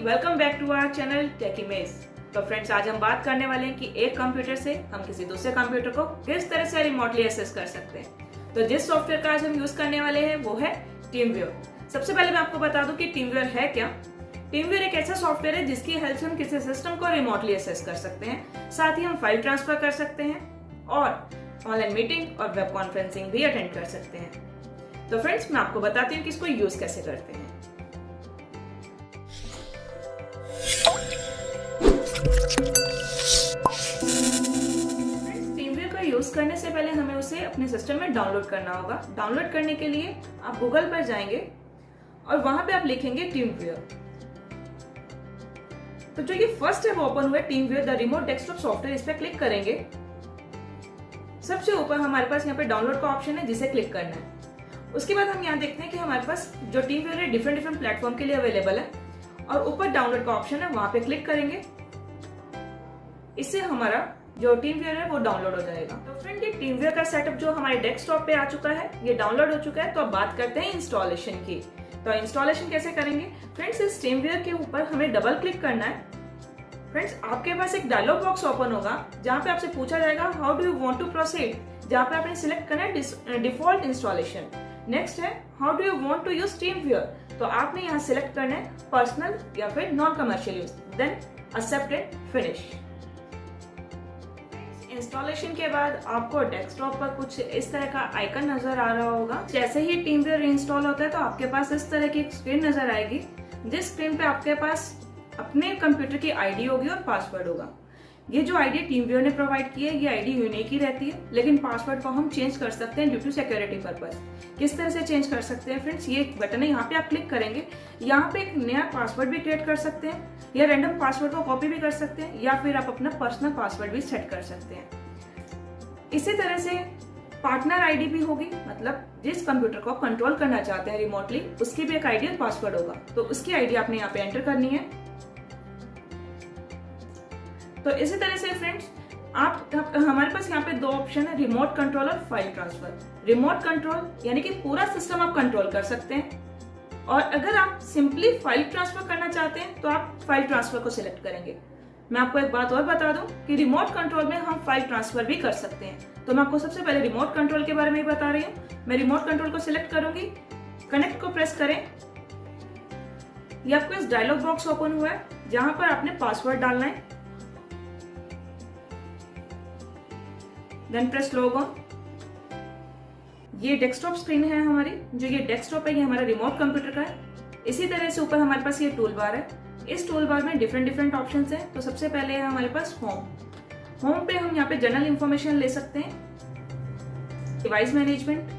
Welcome back to our channel Techimage. तो friends, आज हम बात करने वाले हैं कि एक कंप्यूटर से हम किसी दूसरे कंप्यूटर को किस तरह से रिमोटली एक्सेस कर सकते हैं। तो जिस सॉफ्टवेयर का आज हम यूज करने वाले हैं वो है टीमव्यूअर। सबसे पहले मैं आपको बता दूं कि टीमव्यूअर है क्या। टीमव्यूअर एक ऐसा सॉफ्टवेयर है जिसकी हेल्प से हम किसी सिस्टम को रिमोटली एक्सेस कर सकते हैं, साथ ही हम फाइल ट्रांसफर कर सकते हैं और ऑनलाइन मीटिंग और वेब कॉन्फ्रेंसिंग भी अटेंड कर सकते हैं। तो फ्रेंड्स, मैं आपको बताती हूँ कि इसको यूज कैसे करते हैं। यूज करने से पहले हमें उसे अपने सिस्टम में डाउनलोड करना होगा। डाउनलोड करने के लिए आप गूगल पर जाएंगे और वहां पे आप लिखेंगे टीमव्यूअर। तो जो ये फर्स्ट ऐप ओपन हुआ है TeamViewer the remote desktop software, इस पर क्लिक करेंगे। सबसे ऊपर हमारे पास यहाँ पे डाउनलोड का ऑप्शन है जिसे क्लिक करना है। उसके बाद हम यहाँ देखते हैं कि हमारे पास जो टीमव्यूअर है डिफरेंट प्लेटफॉर्म के लिए अवेलेबल है और ऊपर डाउनलोड का ऑप्शन है, वहां पे क्लिक करेंगे। इससे हमारा जो टीमव्यूअर है वो डाउनलोड हो जाएगा। तो फ्रेंड, ये टीमव्यूअर का सेटअप जो हमारे डेस्कटॉप पे आ चुका है, ये डाउनलोड हो चुका है। तो अब बात करते हैं इंस्टॉलेशन की। तो इंस्टॉलेशन कैसे करेंगे फ्रेंड्स, इस टीमव्यूअर के ऊपर हमें डबल क्लिक करना है। फ्रेंड्स, आपके पास एक डायलॉग बॉक्स ओपन होगा जहाँ पे आपसे पूछा जाएगा how do you want to proceed, जहाँ पे आपने सिलेक्ट करना है डिफॉल्ट इंस्टॉलेशन। नेक्स्ट है how do you want to use TeamViewer, तो आपने यहाँ सिलेक्ट करना है पर्सनल या फिर non commercial use, then accept and finish. Installation के बाद आपको डेस्कटॉप पर कुछ इस तरह का आइकन नजर आ रहा होगा। जैसे ही टीमव्यूअर इंस्टॉल होता है तो आपके पास इस तरह की एक स्क्रीन नजर आएगी, जिस स्क्रीन पे आपके पास अपने कंप्यूटर की आईडी होगी और पासवर्ड होगा। ये जो आईडी टीमव्यूअर ने प्रोवाइड की है, ये आईडी यूनिक ही रहती है, लेकिन पासवर्ड को हम चेंज कर सकते हैं ड्यू टू सिक्योरिटी पर्पस। किस तरह से चेंज कर सकते हैं फ्रेंड्स, ये एक बटन है, यहाँ पे आप क्लिक करेंगे। यहाँ पे एक नया पासवर्ड भी क्रिएट कर सकते हैं या रैंडम पासवर्ड को कॉपी भी कर सकते हैं, या फिर आप अपना पर्सनल पासवर्ड भी सेट कर सकते हैं। इसी तरह से पार्टनर आईडी भी होगी, मतलब जिस कंप्यूटर को आप कंट्रोल करना चाहते हैं रिमोटली, उसकी भी एक आईडी और पासवर्ड होगा। तो उसकी आईडी आपने यहाँ पे एंटर करनी है। तो इसी तरह से फ्रेंड्स, हमारे पास यहाँ पे दो ऑप्शन है, रिमोट कंट्रोल और फाइल ट्रांसफर। रिमोट कंट्रोल यानी कि पूरा सिस्टम आप कंट्रोल कर सकते हैं, और अगर आप सिंपली फाइल ट्रांसफर करना चाहते हैं तो आप फाइल ट्रांसफर को सिलेक्ट करेंगे। मैं आपको एक बात और बता दूं कि रिमोट कंट्रोल में हम फाइल ट्रांसफर भी कर सकते हैं। तो मैं आपको सबसे पहले रिमोट कंट्रोल के बारे में ही बता रही हूँ। मैं रिमोट कंट्रोल को सिलेक्ट करूंगी, कनेक्ट को प्रेस करें। ये आपको इस डायलॉग बॉक्स ओपन हुआ है जहां पर आपने पासवर्ड डालना है, देन प्रेस लॉग ऑन। ये डेस्कटॉप स्क्रीन है हमारी, जो ये डेस्कटॉप है ये हमारा रिमोट कंप्यूटर का है। इसी तरह से ऊपर हमारे पास ये टूल बार है। इस टूल बार में डिफरेंट ऑप्शंस हैं। तो सबसे पहले है हमारे पास होम पे हम यहाँ पे जनरल इंफॉर्मेशन ले सकते हैं, डिवाइस मैनेजमेंट,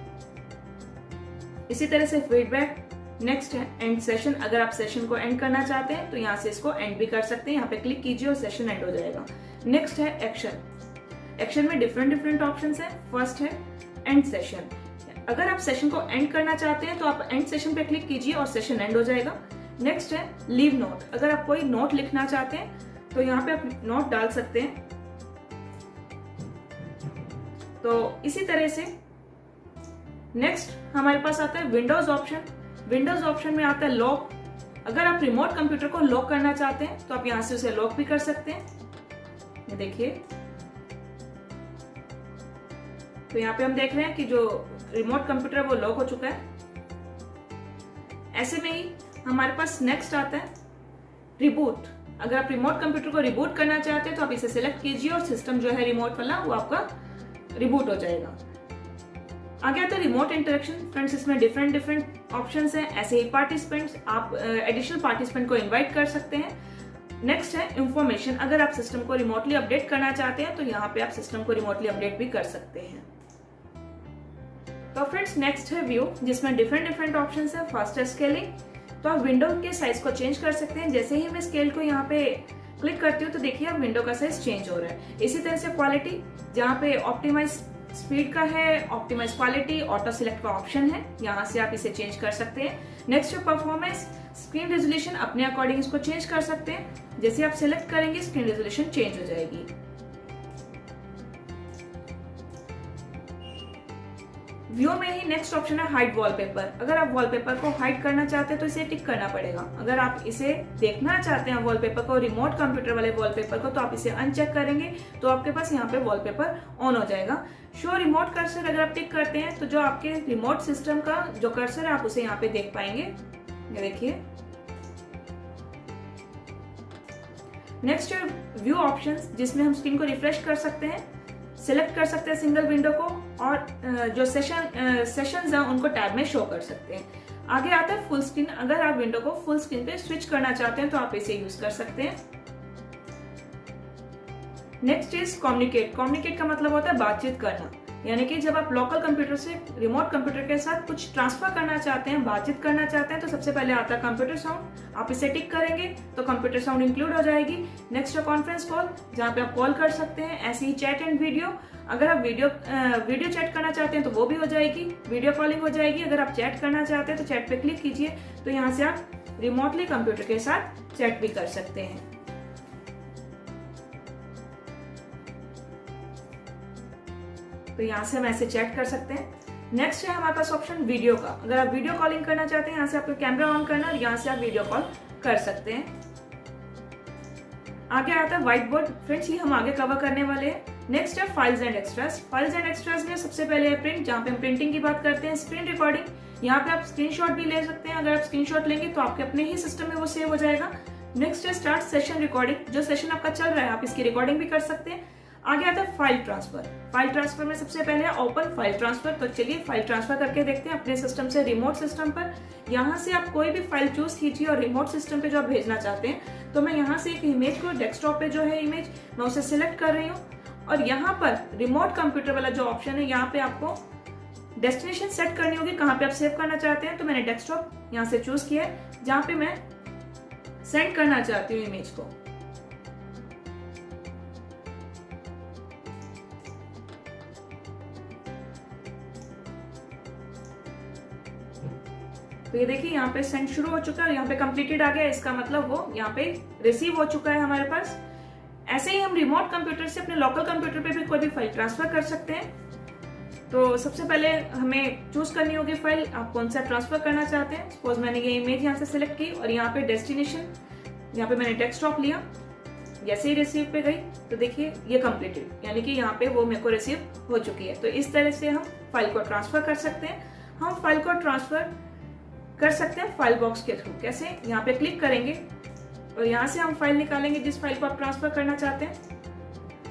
इसी तरह से फीडबैक। नेक्स्ट है एंड सेशन, अगर आप सेशन को एंड करना चाहते हैं तो यहाँ से इसको एंड भी कर सकते हैं। यहाँ पे क्लिक कीजिए और सेशन एंड हो जाएगा। नेक्स्ट है एक्शन में डिफरेंट ऑप्शंस हैं। फर्स्ट है एंड सेशन, अगर आप सेशन को एंड करना चाहते हैं तो आप एंड सेशन पे क्लिक कीजिए और सेशन एंड हो जाएगा। नेक्स्ट है लीव नोट, अगर आप कोई नोट लिखना चाहते हैं तो यहाँ पे आप नोट डाल सकते हैं। तो इसी तरह से नेक्स्ट हमारे पास आता है विंडोज ऑप्शन। विंडोज ऑप्शन में आता है लॉक, अगर आप रिमोट कंप्यूटर को लॉक करना चाहते हैं तो आप यहाँ से उसे लॉक भी कर सकते हैं। ये देखिए, तो यहाँ पे हम देख रहे हैं कि जो रिमोट कंप्यूटर है वो लॉक हो चुका है। ऐसे में ही हमारे पास नेक्स्ट आता है रिबूट, अगर आप रिमोट कंप्यूटर को रिबूट करना चाहते हैं तो आप इसे सिलेक्ट कीजिए और सिस्टम जो है रिमोट वाला वो आपका रिबूट हो जाएगा। आगे आता है रिमोट इंटरेक्शन। फ्रेंड्स, इसमें डिफरेंट ऑप्शंस हैं। ऐसे ही पार्टिसिपेंट्स, आप एडिशनल पार्टिसिपेंट को इनवाइट कर सकते हैं। नेक्स्ट है इंफॉर्मेशन, अगर आप सिस्टम को रिमोटली अपडेट करना चाहते हैं तो यहाँ पे आप सिस्टम को रिमोटली अपडेट भी कर सकते हैं। तो फ्रेंड्स, नेक्स्ट है व्यू, जिसमें डिफरेंट ऑप्शंस है। फर्स्ट है स्केलिंग, तो आप विंडो के साइज को चेंज कर सकते हैं। जैसे ही मैं स्केल को यहाँ पे क्लिक करती हूँ तो देखिए अब विंडो का साइज चेंज हो रहा है। इसी तरह से क्वालिटी, जहाँ पे ऑप्टिमाइज स्पीड का है, ऑप्टिमाइज क्वालिटी, ऑटो सिलेक्ट का ऑप्शन है, यहाँ से आप इसे चेंज कर सकते हैं। नेक्स्ट है परफॉर्मेंस, स्क्रीन रेजोल्यूशन अपने अकॉर्डिंग इसको चेंज कर सकते हैं। जैसे आप सिलेक्ट करेंगे स्क्रीन रेजोल्यूशन चेंज हो जाएगी। व्यू में ही नेक्स्ट ऑप्शन है हाइड वॉलपेपर। अगर आप वॉलपेपर को हाइड करना चाहते हैं तो इसे टिक करना पड़ेगा। अगर आप इसे देखना चाहते हैं वॉलपेपर को, रिमोट कंप्यूटर वाले वॉलपेपर को, तो आप इसे अनचेक करेंगे तो आपके पास यहाँ पे वॉलपेपर ऑन हो जाएगा। शो रिमोट कर्सर अगर आप टिक करते हैं तो जो आपके रिमोट सिस्टम का जो कर्सर है आप उसे यहाँ पे देख पाएंगे। ये देखिए। नेक्स्ट है व्यू ऑप्शंस, जिसमें हम स्क्रीन को रिफ्रेश कर सकते हैं, सिलेक्ट कर सकते हैं सिंगल विंडो को, और जो सेशंस हैं उनको टैब में शो कर सकते हैं। आगे आता है फुल स्क्रीन। अगर आप विंडो को फुल स्क्रीन पे स्विच करना चाहते हैं तो आप इसे यूज कर सकते हैं। Next is communicate. कम्युनिकेट का मतलब होता है बातचीत करना, यानी कि जब आप लोकल कंप्यूटर से रिमोट कंप्यूटर के साथ कुछ ट्रांसफर करना चाहते हैं, बातचीत करना चाहते हैं, तो सबसे पहले आता है कंप्यूटर साउंड। आप इसे टिक करेंगे तो कंप्यूटर साउंड इंक्लूड हो जाएगी। नेक्स्ट है कॉन्फ्रेंस कॉल, जहाँ पे आप कॉल कर सकते हैं। ऐसे ही चैट एंड वीडियो, अगर आप वीडियो चैट करना चाहते हैं तो वो भी हो जाएगी, वीडियो कॉलिंग हो जाएगी। अगर आप चैट करना चाहते हैं तो चैट पे क्लिक कीजिए, तो यहाँ से आप रिमोटली कंप्यूटर के साथ चैट भी कर सकते हैं। तो यहाँ से हम ऐसे चैट कर सकते हैं। नेक्स्ट है हमारे पास ऑप्शन वीडियो का। अगर आप वीडियो कॉलिंग करना चाहते हैं, यहाँ से आपको कैमरा ऑन करना और यहाँ से आप वीडियो कॉल कर सकते हैं। आगे आता है व्हाइट बोर्ड। फ्रेंड्स, ये हम आगे कवर करने वाले हैं। नेक्स्ट है files and extras. Files and extras में सबसे पहले है प्रिंट, जहाँ पे हम प्रिंटिंग की बात करते हैं। स्क्रीन रिकॉर्डिंग, यहाँ पे आप स्क्रीनशॉट भी ले सकते हैं। अगर आप स्क्रीनशॉट लेंगे तो आपके अपने ही सिस्टम में वो सेव हो जाएगा। नेक्स्ट है स्टार्ट सेशन रिकॉर्डिंग। जो सेशन आपका चल रहा है आप इसकी रिकॉर्डिंग भी कर सकते हैं। आगे आता है फाइल ट्रांसफर। फाइल ट्रांसफर में सबसे पहले है ओपन फाइल ट्रांसफर। तो चलिए फाइल ट्रांसफर करके देखते हैं अपने सिस्टम से रिमोट सिस्टम पर। यहाँ से आप कोई भी फाइल चूज कीजिए और रिमोट सिस्टम पे जो आप भेजना चाहते हैं। तो मैं यहाँ से एक इमेज को, डेस्कटॉप पे जो है इमेज, मैं उसे सिलेक्ट कर रही हूँ और यहाँ पर रिमोट कंप्यूटर वाला जो ऑप्शन है, यहाँ पे आपको डेस्टिनेशन सेट करनी होगी, कहाँ पे आप सेव करना चाहते हैं। तो मैंने डेस्कटॉप यहाँ से चूज किया है, जहाँ पे मैं सेंड करना चाहती हूँ इमेज को। तो ये देखिए यहाँ पे सेंड शुरू हो चुका है, यहाँ पे कंप्लीटेड आ गया। इसका मतलब वो यहाँ पे रिसीव हो चुका है हमारे पास। ऐसे ही हम रिमोट कंप्यूटर से अपने लोकल कंप्यूटर पे भी कोई भी फाइल ट्रांसफर कर सकते हैं। तो सबसे पहले हमें चूज करनी होगी फाइल, आप कौन सा ट्रांसफर करना चाहते हैं। सपोज मैंने ये इमेज यहाँ से सिलेक्ट की और यहाँ पे डेस्टिनेशन, यहाँ पे मैंने डेस्कटॉप लिया। जैसे ही रिसीव पे गई तो देखिए ये कंप्लीटेड, यानी कि यहाँ पे वो मेरे को रिसीव हो चुकी है। तो इस तरह से हम फाइल को ट्रांसफर कर सकते हैं। हम फाइल को ट्रांसफर कर सकते हैं फाइल बॉक्स के थ्रू। कैसे? यहाँ पे क्लिक करेंगे और यहाँ से हम फाइल निकालेंगे जिस फाइल को आप ट्रांसफर करना चाहते हैं,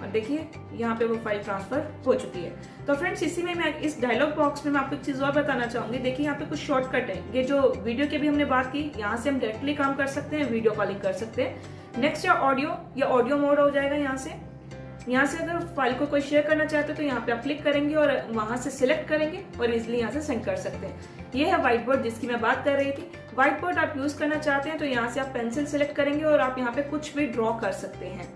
और देखिए यहाँ पे वो फाइल ट्रांसफर हो चुकी है। तो फ्रेंड्स, इसी में मैं इस डायलॉग बॉक्स में मैं आपको एक चीज और बताना चाहूंगी। देखिए यहाँ पे कुछ शॉर्टकट है। ये जो वीडियो की भी हमने बात की, यहाँ से हम डायरेक्टली काम कर सकते हैं, वीडियो कॉलिंग कर सकते हैं। नेक्स्ट है ऑडियो, ये ऑडियो मोड हो जाएगा। यहाँ से अगर फाइल को कोई शेयर करना चाहते हैं तो यहाँ पे आप क्लिक करेंगे और वहां से सिलेक्ट करेंगे और इजिली यहाँ से सेंड कर सकते हैं। ये है व्हाइट बोर्ड जिसकी मैं बात कर रही थी। व्हाइट बोर्ड आप यूज करना चाहते हैं तो यहाँ से आप पेंसिल सिलेक्ट करेंगे और आप यहाँ पे कुछ भी ड्रॉ कर सकते हैं।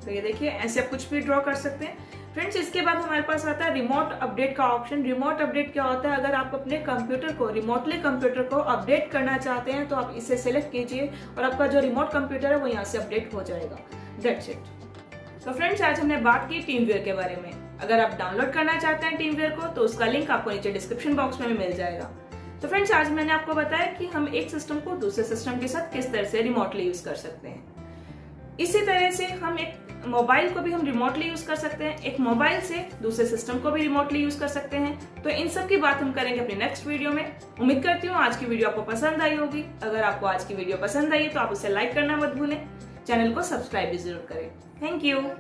तो ये देखिए ऐसे आप कुछ भी ड्रॉ कर सकते हैं। फ्रेंड्स, इसके बाद हमारे पास आता है रिमोट अपडेट का ऑप्शन। रिमोट अपडेट क्या होता है? अगर आप अपने कंप्यूटर को, रिमोटली कंप्यूटर को अपडेट करना चाहते हैं तो आप इसे सिलेक्ट कीजिए और आपका जो रिमोट कंप्यूटर है वो यहाँ से अपडेट हो जाएगा। That's it. तो फ्रेंड्स, आज हमने बात की टीमवेयर के बारे में। अगर आप डाउनलोड करना चाहते हैं टीमवेयर को तो उसका लिंक आपको नीचे डिस्क्रिप्शन बॉक्स में मिल जाएगा। तो फ्रेंड्स, आज मैंने आपको बताया कि हम एक सिस्टम को दूसरे सिस्टम के साथ किस तरह से रिमोटली यूज कर सकते हैं। इसी तरह से हम एक मोबाइल को भी हम रिमोटली यूज कर सकते हैं, एक मोबाइल से दूसरे सिस्टम को भी रिमोटली यूज कर सकते हैं। तो इन सब की बात हम करेंगे अपनी नेक्स्ट वीडियो में। उम्मीद करती हूँ आज की वीडियो आपको पसंद आई होगी। अगर आपको आज की वीडियो पसंद आई तो आप उसे लाइक करना मत भूलें, चैनल को सब्सक्राइब भी जरूर करें। Thank you.